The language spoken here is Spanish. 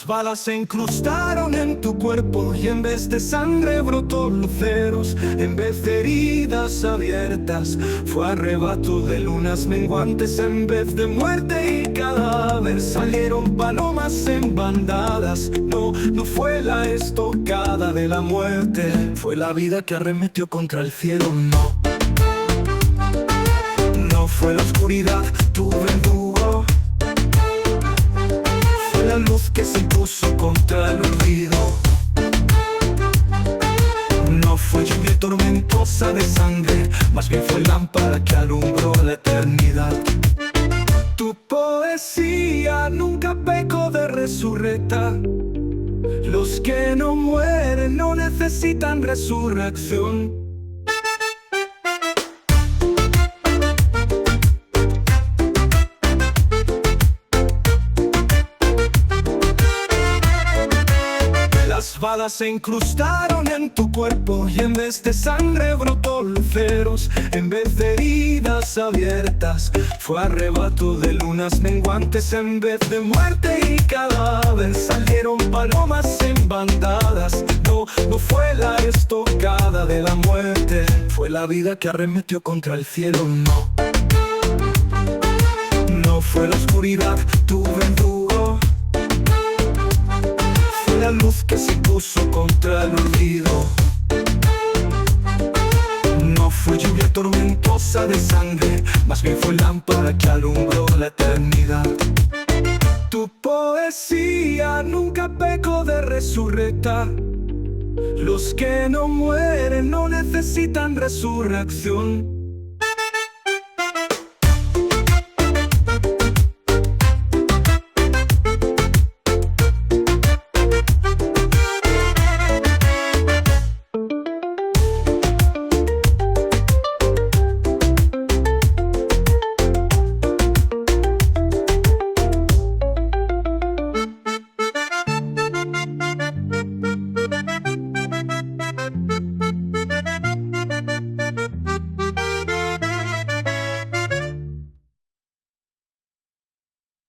Las balas se incrustaron en tu cuerpo y en vez de sangre brotó luceros. En vez de heridas abiertas, fue arrebato de lunas menguantes. En vez de muerte y cadáver, salieron palomas en bandadas. No fue la estocada de la muerte, fue la vida que arremetió contra el cielo. No fue la oscuridad tu verdugo, fue la luz que se impuso contra el olvido. No fue lluvia tormentosa de sangre, más bien fue lámpara que alumbró la eternidad. Tu poesía nunca pecó de resurrecta. Los que no mueren no necesitan resurrección. Las balas se incrustaron en tu cuerpo y en vez de sangre brotó luceros. En vez de heridas abiertas, fue arrebato de lunas menguantes. En vez de muerte y cadáver, salieron palomas en bandadas. No fue la estocada de la muerte, fue la vida que arremetió contra el cielo. No fue la oscuridad tu verdugo, fue la luz que se impuso contra el olvido. No fue lluvia tormentosa de sangre, más bien fue lámpara que alumbró la eternidad. Tu poesía nunca pecó de resurrecta. Los que no mueren no necesitan resurrección.